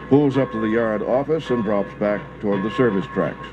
pulls up to the yard office and drops back toward the service tracks.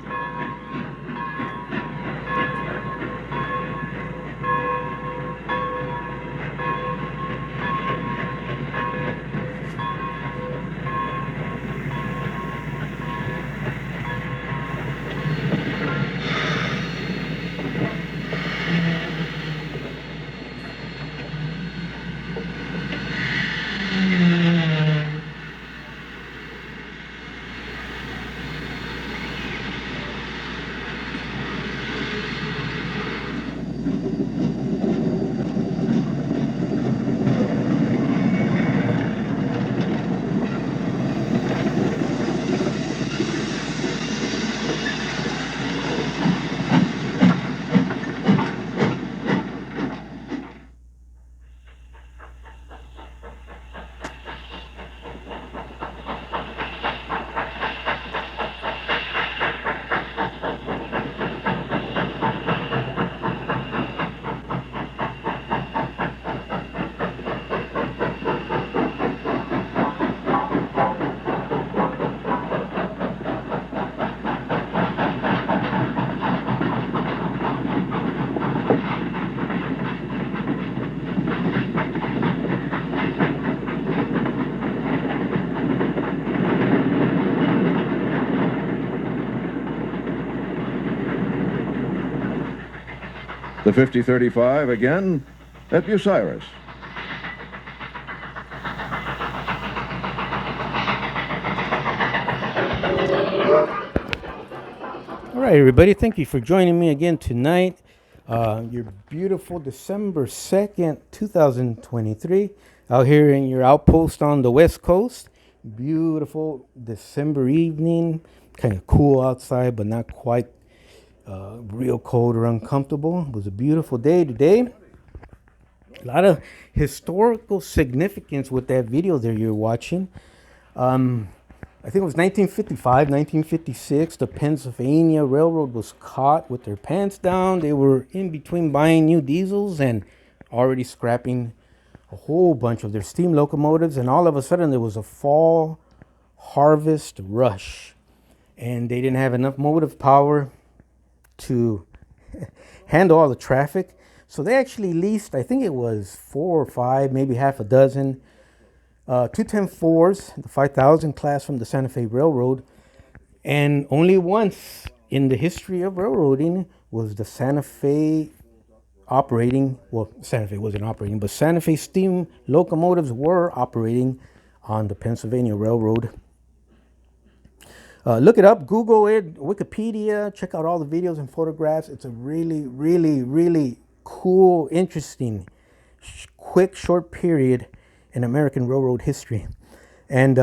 The 5035 again at Bucyrus. All right, everybody, thank you for joining me again tonight. Your beautiful December 2nd, 2023, out here in your outpost on the West Coast. Beautiful December evening, kind of cool outside, but not quite real cold or uncomfortable. It was a beautiful day today. A lot of historical significance with that video there you're watching. I think it was 1955, 1956. The Pennsylvania Railroad was caught with their pants down. They were in between buying new diesels and already scrapping a whole bunch of their steam locomotives. And all of a sudden, there was a fall harvest rush. And they didn't have enough motive power to handle all the traffic. So they actually leased, I think it was 4 or 5, maybe half a dozen 210-4s, the 5000 class from the Santa Fe Railroad. And only once in the history of railroading was the Santa Fe operating. Well, Santa Fe wasn't operating, but Santa Fe steam locomotives were operating on the Pennsylvania Railroad. Look it up, Google it, Wikipedia, check out all the videos and photographs. It's a really, really, really cool, interesting, quick, short period in American railroad history. And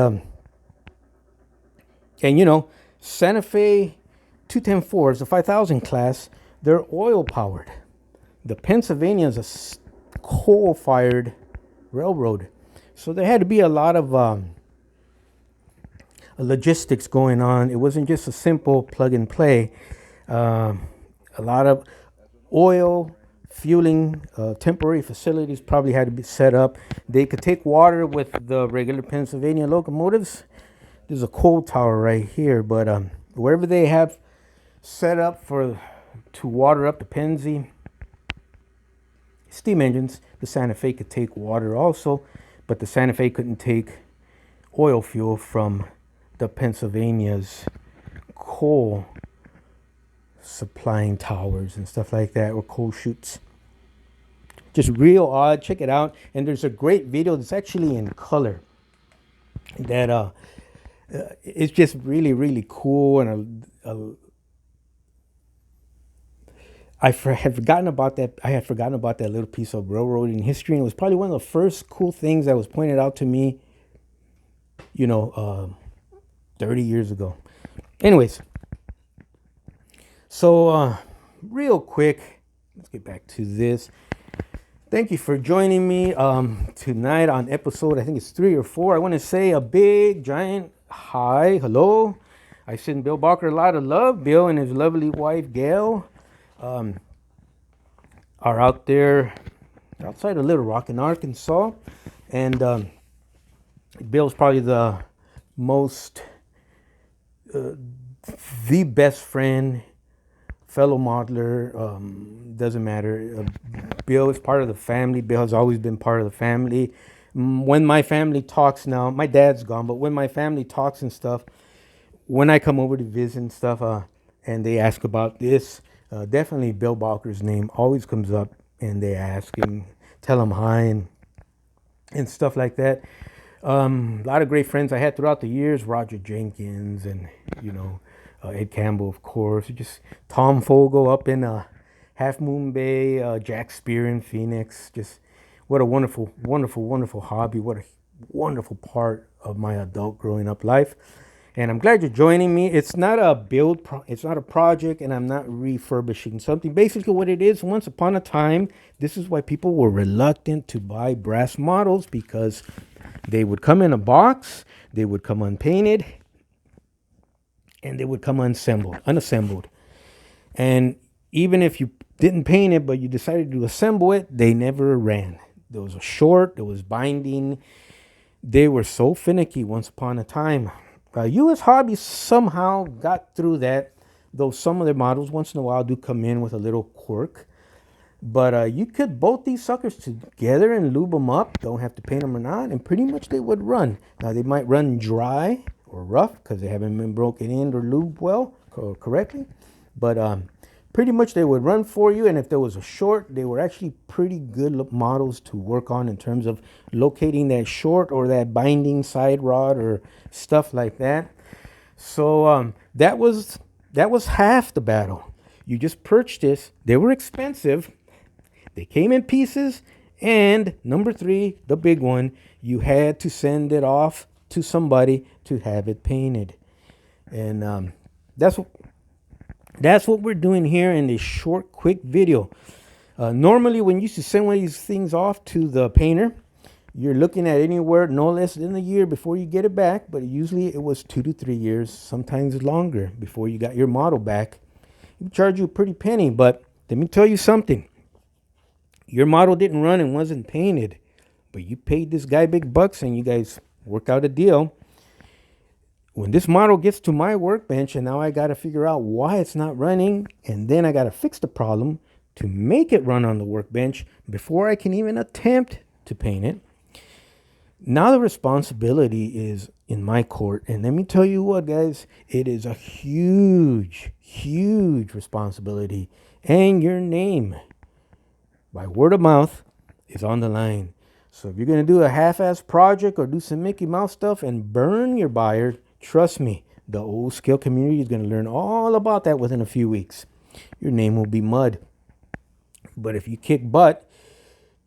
you know, Santa Fe 210-4s, the 5000 class, they're oil powered. The Pennsylvania is a coal fired railroad. So there had to be a lot of logistics going on. It wasn't just a simple plug and play. A lot of oil, fueling, temporary facilities probably had to be set up. They could take water with the regular Pennsylvania locomotives. There's a coal tower right here, but wherever they have set up to water up the Pennsy steam engines, the Santa Fe could take water also, but the Santa Fe couldn't take oil fuel from the Pennsylvania's coal supplying towers and stuff like that, or coal chutes. Just real odd. Check it out. And there's a great video that's actually in color that it's just really, really cool. And I had forgotten about that. I had forgotten about that little piece of railroading history, and it was probably one of the first cool things that was pointed out to me, 30 years ago. Anyways, so real quick, let's get back to this. Thank you for joining me tonight on episode, I think it's 3 or 4. I want to say a big, giant hello. I send Bill Barker a lot of love. Bill and his lovely wife, Gail, are out there outside of Little Rock in Arkansas. And Bill's probably the most, the best friend, fellow modeler, doesn't matter. Bill is part of the family. Bill has always been part of the family. When my family talks now, my dad's gone, but when my family talks and stuff, when I come over to visit and stuff, and they ask about this, definitely Bill Balker's name always comes up, and they ask and tell him hi and stuff like that. A lot of great friends I had throughout the years, Roger Jenkins and, Ed Campbell, of course. Just Tom Fogle up in Half Moon Bay, Jack Spear in Phoenix. Just what a wonderful, wonderful, wonderful hobby. What a wonderful part of my adult growing up life. And I'm glad you're joining me. It's not a it's not a project, and I'm not refurbishing something. Basically what it is, once upon a time, this is why people were reluctant to buy brass models, because they would come in a box, they would come unpainted, and they would come unassembled. And even if you didn't paint it, but you decided to assemble it, they never ran. There was a short, there was binding. They were so finicky once upon a time. USHobbies somehow got through that, though some of their models once in a while do come in with a little quirk. But you could bolt these suckers together and lube them up. Don't have to paint them or not, and pretty much they would run. Now, they might run dry or rough because they haven't been broken in or lubed well correctly. But pretty much they would run for you, and if there was a short, they were actually pretty good models to work on in terms of locating that short or that binding side rod or stuff like that. So that was half the battle. You just purchased this. They were expensive. They came in pieces. And number 3, the big one, you had to send it off to somebody to have it painted. And that's what we're doing here in this short, quick video. Normally, when you used to send one of these things off to the painter, you're looking at anywhere no less than a year before you get it back. But usually it was 2 to 3 years, sometimes longer, before you got your model back. It would charge you a pretty penny. But let me tell you something. Your model didn't run and wasn't painted, but you paid this guy big bucks and you guys worked out a deal. When this model gets to my workbench and now I got to figure out why it's not running, and then I got to fix the problem to make it run on the workbench before I can even attempt to paint it. Now the responsibility is in my court. And let me tell you what, guys, it is a huge, huge responsibility. And your name, by word of mouth, is on the line. So if you're going to do a half-ass project or do some Mickey Mouse stuff and burn your buyer, trust me, the old scale community is going to learn all about that within a few weeks. Your name will be mud. But if you kick butt,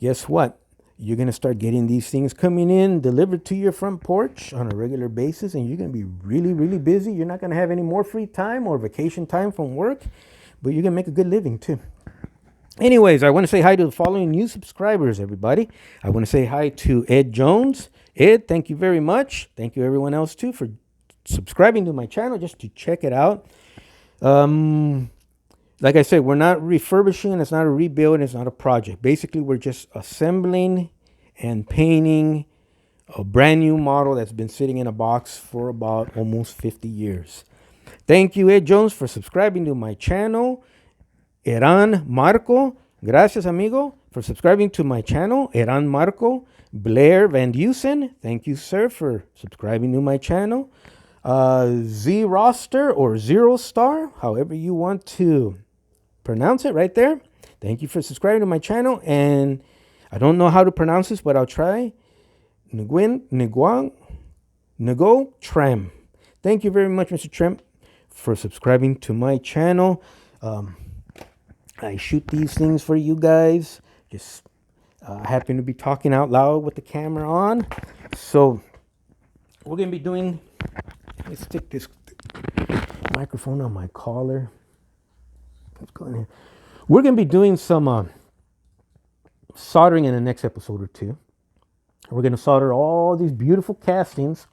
guess what? You're going to start getting these things coming in, delivered to your front porch on a regular basis, and you're going to be really, really busy. You're not going to have any more free time or vacation time from work, but you're going to make a good living too. Anyways, I want to say hi to the following new subscribers, everybody. I want to say hi to Ed Jones. Ed, thank you very much. Thank you, everyone else, too, for subscribing to my channel just to check it out. Like I said, we're not refurbishing. It's not a rebuild. It's not a project. Basically, we're just assembling and painting a brand new model that's been sitting in a box for about almost 50 years. Thank you, Ed Jones, for subscribing to my channel. Eran Marco, gracias, amigo, for subscribing to my channel. Eran Marco. Blair Van Dusen, thank you, sir, for subscribing to my channel. Z Roster or Zero Star, however you want to pronounce it, right there. Thank you for subscribing to my channel. And I don't know how to pronounce this, but I'll try. Nego Trem. Thank you very much, Mr. Trem, for subscribing to my channel. I shoot these things for you guys. Just happen to be talking out loud with the camera on. So we're going to be doing, let's stick this microphone on my collar. Let's go in here. We're going to be doing some soldering in the next episode or two. We're going to solder all these beautiful castings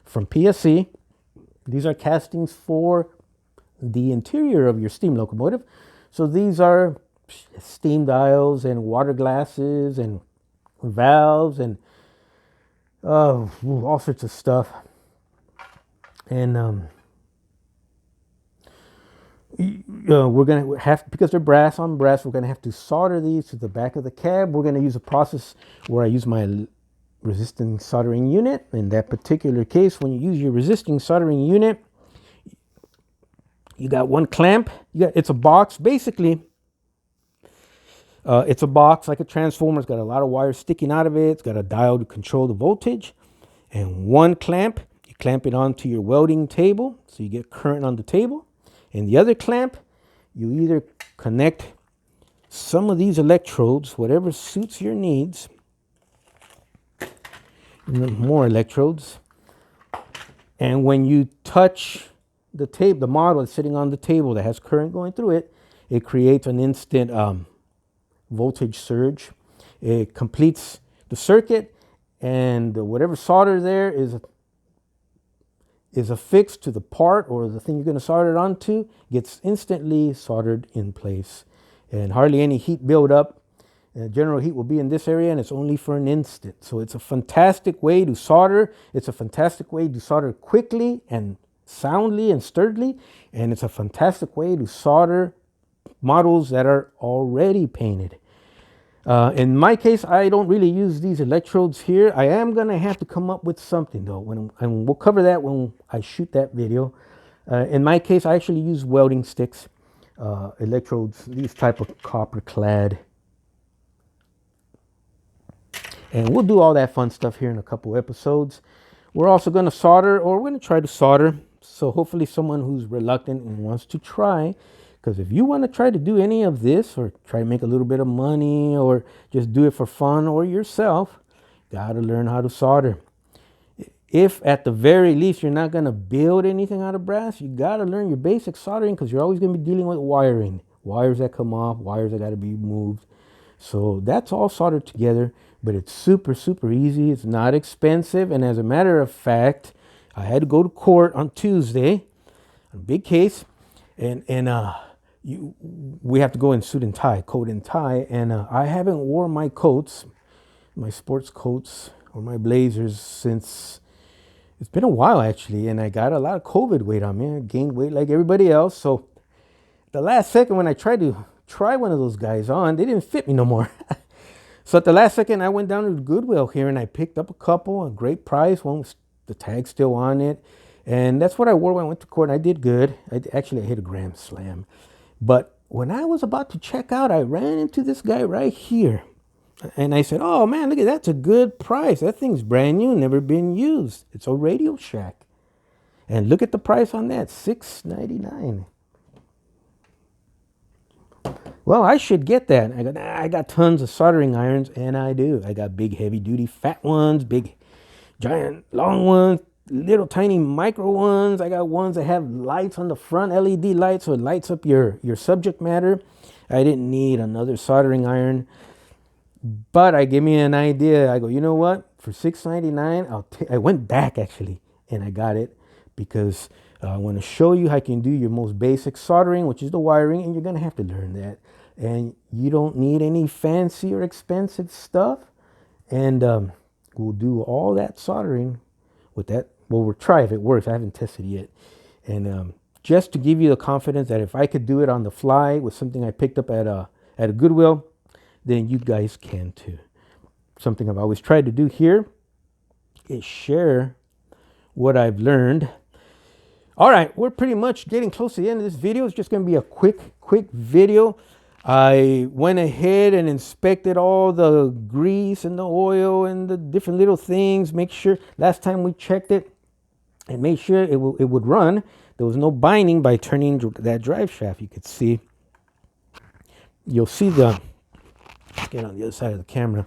from PSC. These are castings for the interior of your steam locomotive. So these are steam dials and water glasses and valves and all sorts of stuff. And we're going to have, because they're brass on brass, we're going to have to solder these to the back of the cab. We're going to use a process where I use my resisting soldering unit. In that particular case, when you use your resisting soldering unit, you got one clamp. It's a box. Basically, it's a box like a transformer. It's got a lot of wires sticking out of it. It's got a dial to control the voltage. And one clamp, you clamp it onto your welding table so you get current on the table. And the other clamp, you either connect some of these electrodes, whatever suits your needs, more electrodes. And when you touch the tape, the model is sitting on the table that has current going through it, it creates an instant voltage surge. It completes the circuit, and whatever solder there is affixed to the part or the thing you're going to solder it onto gets instantly soldered in place, and hardly any heat buildup. General heat will be in this area, and it's only for an instant. So it's a fantastic way to solder. It's a fantastic way to solder quickly and soundly and sturdily, and it's a fantastic way to solder models that are already painted. In my case, I don't really use these electrodes here. I am going to have to come up with something though, and we'll cover that when I shoot that video. In my case, I actually use welding sticks, electrodes, these type of copper clad. And we'll do all that fun stuff here in a couple episodes. We're also going to solder, or we're going to try to solder. So hopefully someone who's reluctant and wants to try, because if you want to try to do any of this or try to make a little bit of money or just do it for fun or yourself, got to learn how to solder. If at the very least you're not going to build anything out of brass, you got to learn your basic soldering, because you're always going to be dealing with wiring. Wires that come off, wires that got to be moved. So that's all soldered together, but it's super, super easy. It's not expensive. And as a matter of fact, I had to go to court on Tuesday, a big case, and we have to go in suit and tie, coat and tie. And I haven't worn my coats, my sports coats or my blazers since, it's been a while actually. And I got a lot of COVID weight on me. I gained weight like everybody else. So the last second when I tried to try one of those guys on, they didn't fit me no more. So at the last second, I went down to the Goodwill here and I picked up a couple, a great price, one with the tag still on it. And that's what I wore when I went to court, and I did good. I hit a grand slam. But when I was about to check out, I ran into this guy right here. And I said, oh man, look at that, that's a good price. That thing's brand new, never been used. It's a Radio Shack. And look at the price on that, $6.99. Well, I should get that. I got tons of soldering irons, and I do. I got big, heavy-duty, fat ones, big, giant, long ones, little, tiny, micro ones. I got ones that have lights on the front, LED lights, so it lights up your subject matter. I didn't need another soldering iron, but I gave me an idea. I go, you know what? For $6.99, I went back, actually, and I got it because I want to show you how you can do your most basic soldering, which is the wiring, and you're going to have to learn that. And you don't need any fancy or expensive stuff. And we'll do all that soldering with that. Well, we'll try if it works. I haven't tested it yet. And just to give you the confidence that if I could do it on the fly with something I picked up at a Goodwill, then you guys can too. Something I've always tried to do here is share what I've learned. All right, we're pretty much getting close to the end of this video. It's just going to be a quick video. I went ahead and inspected all the grease and the oil and the different little things. Make sure last time we checked it and made sure it would run. There was no binding by turning that drive shaft. You could see, you'll see the, let's get on the other side of the camera.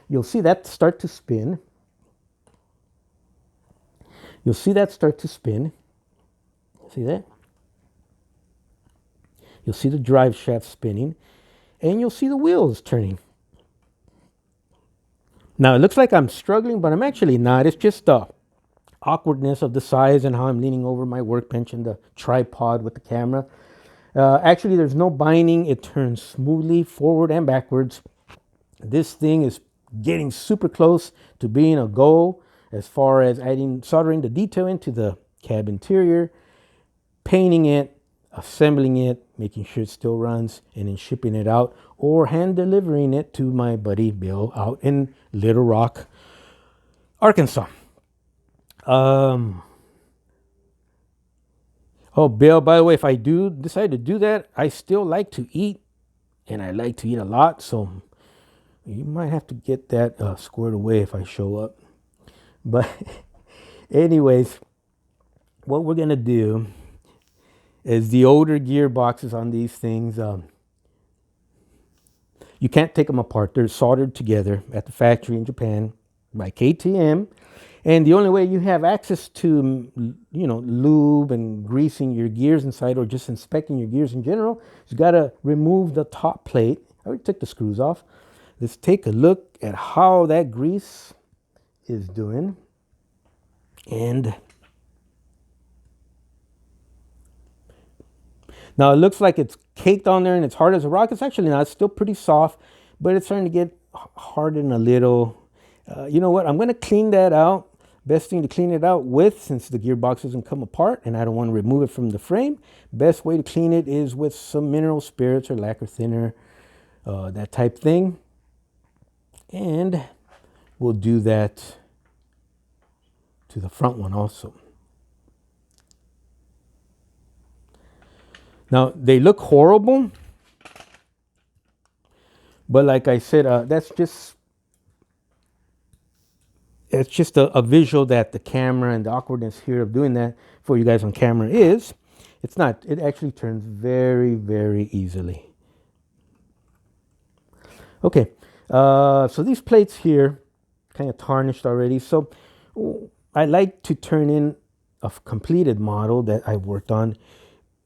You'll see that start to spin. You'll see that start to spin. See that? You'll see the drive shaft spinning, and you'll see the wheels turning. Now, it looks like I'm struggling, but I'm actually not. It's just the awkwardness of the size and how I'm leaning over my workbench and the tripod with the camera. Actually, there's no binding. It turns smoothly forward and backwards. This thing is getting super close to being a go as far as soldering the detail into the cab interior, painting it, assembling it, making sure it still runs, and then shipping it out or hand delivering it to my buddy Bill out in Little Rock, Arkansas. Oh, Bill, by the way, if I do decide to do that, I still like to eat, and I like to eat a lot, so you might have to get that squared away if I show up. But anyways, what we're going to do is the older gearboxes on these things, you can't take them apart. They're soldered together at the factory in Japan by KTM. And the only way you have access to, lube and greasing your gears inside, or just inspecting your gears in general, is you got to remove the top plate. I already took the screws off. Let's take a look at how that grease is doing. And now it looks like it's caked on there and it's hard as a rock. It's actually not. It's still pretty soft, but it's starting to get hardened a little. You know what? I'm going to clean that out. Best thing to clean it out with, since the gearbox doesn't come apart and I don't want to remove it from the frame, best way to clean it is with some mineral spirits or lacquer thinner, that type thing. And we'll do that to the front one also. Now, they look horrible, but like I said, it's just a visual that the camera and the awkwardness here of doing that for you guys on camera is. It's not. It actually turns very, very easily. Okay, so these plates here kind of tarnished already. So I like to turn in a completed model that I worked on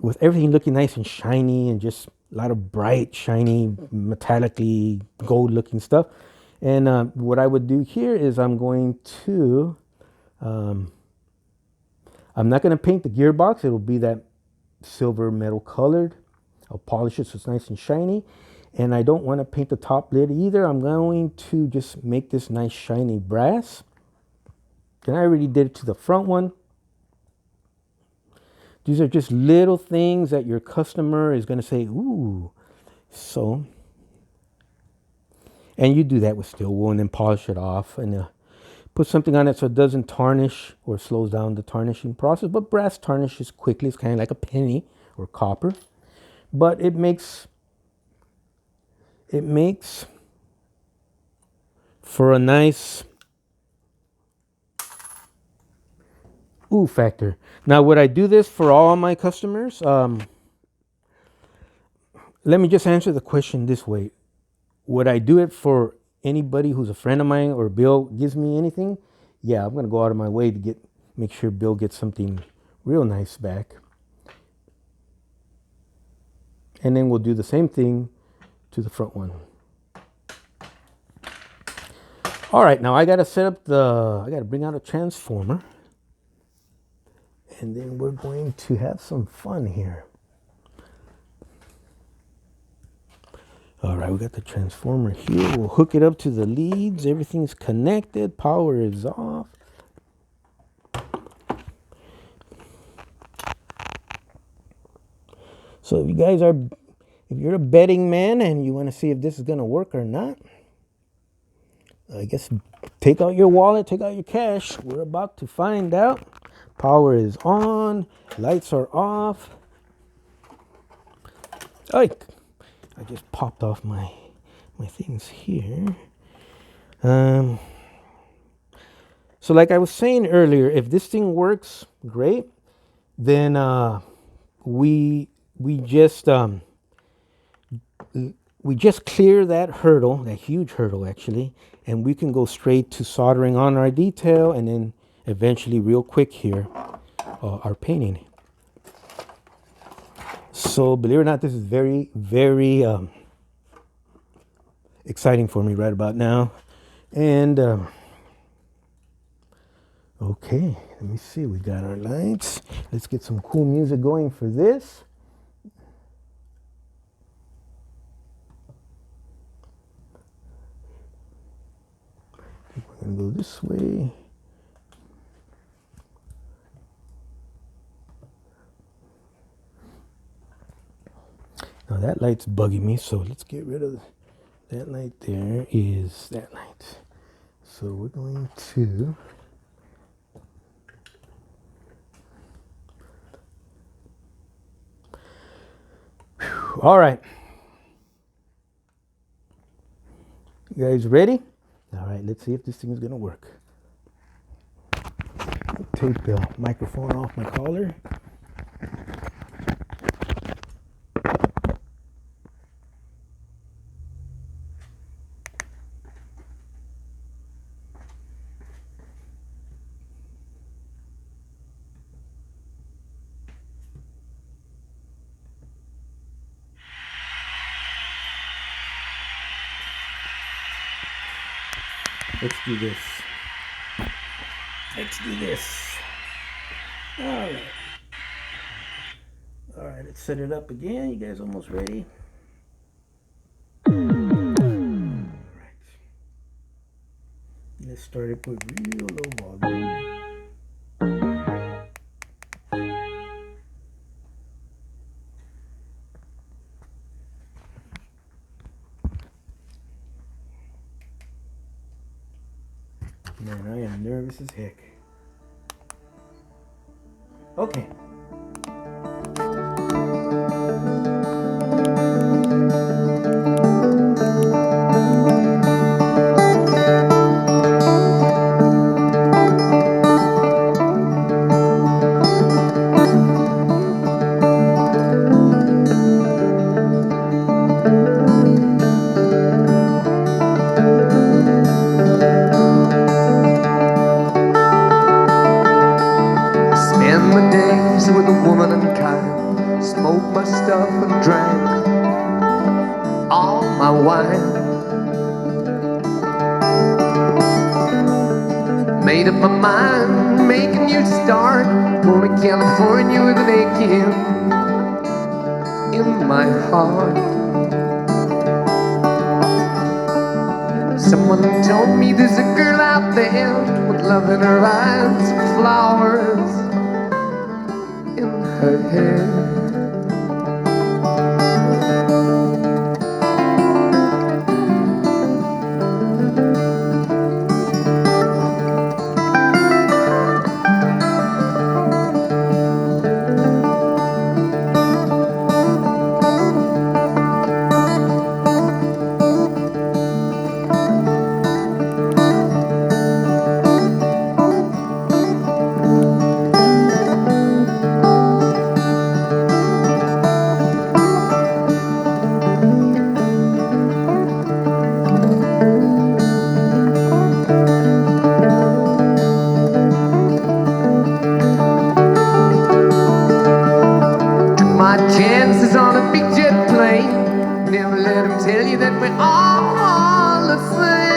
with everything looking nice and shiny and just a lot of bright, shiny, metallically gold-looking stuff. And what I would do here is I'm not going to paint the gearbox. It'll be that silver metal colored. I'll polish it so it's nice and shiny. And I don't want to paint the top lid either. I'm going to just make this nice shiny brass. And I already did it to the front one. These are just little things that your customer is going to say, ooh. So, and you do that with steel wool and then polish it off and put something on it so it doesn't tarnish or slows down the tarnishing process. But brass tarnishes quickly. It's kind of like a penny or copper. But it makes for a nice ooh factor. Now, would I do this for all my customers? Let me just answer the question this way. Would I do it for anybody who's a friend of mine or Bill gives me anything? Yeah, I'm going to go out of my way to make sure Bill gets something real nice back. And then we'll do the same thing to the front one. All right, now I got to bring out a transformer. And then we're going to have some fun here. All right, we got the transformer here. We'll hook it up to the leads. Everything's connected. Power is off. So if you're a betting man and you want to see if this is going to work or not, I guess take out your wallet, take out your cash. We're about to find out. Power is on. Lights are off. I just popped off my things here. So like I was saying earlier, if this thing works great, then we just clear that hurdle, that huge hurdle actually, and we can go straight to soldering on our detail, and then eventually, real quick here, our painting. So believe it or not, this is very, very exciting for me right about now. And okay, let me see. We got our lights. Let's get some cool music going for this. We're gonna go this way. Now that light's bugging me, so let's get rid of that light. There is that light. So we're going to all right. You guys ready? All right, let's see if this thing is gonna work. Take the microphone off my collar. Let's do this. Let's do this. All right. All right, let's set it up again. You guys almost ready? All right. Let's start it with real low volume. Man, I am nervous as heck. Okay. Spend my days with a woman unkind, smoke my stuff and drank all my wine. Made up my mind, making a new start, going to California with an aching in my heart. Someone told me there's a girl out there with love in her eyes and flowers in her hair. My chances on a big jet plane. Never let them tell you that we're all the same.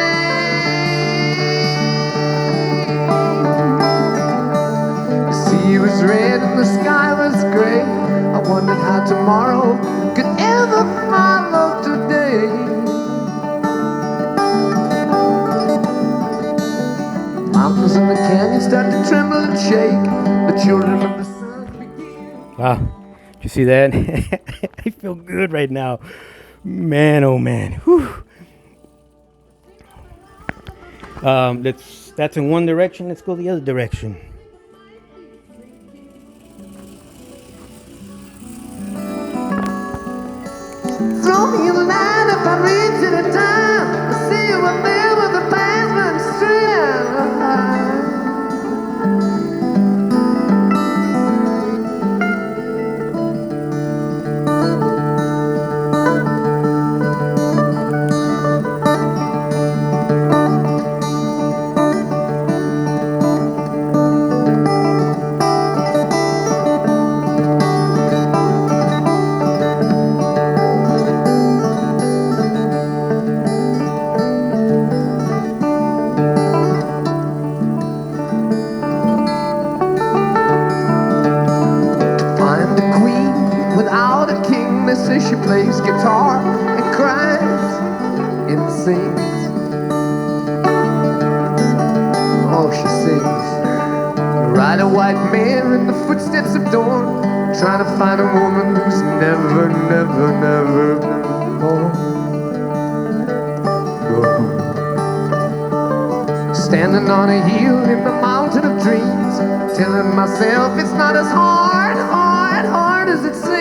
The sea was red and the sky was gray. I wondered how tomorrow could ever follow today. Mountains and the canyons start to tremble and shake. The children of the sun begin. Wow. Did you see that? I feel good right now. Man, oh man. Whew. That's in one direction. Let's go the other direction. Throw me a line if I reach at a time. I see you up there with the passman strand. Find a queen without a king. They say she plays guitar and cries and sings. Oh, she sings. Ride a white mare in the footsteps of dawn. trying to find a woman who's never, never, never gone. Standing on a hill in the mountain of dreams, telling myself it's not as hard, hard, hard as it seems.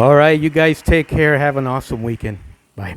All right, you guys take care. Have an awesome weekend. Bye.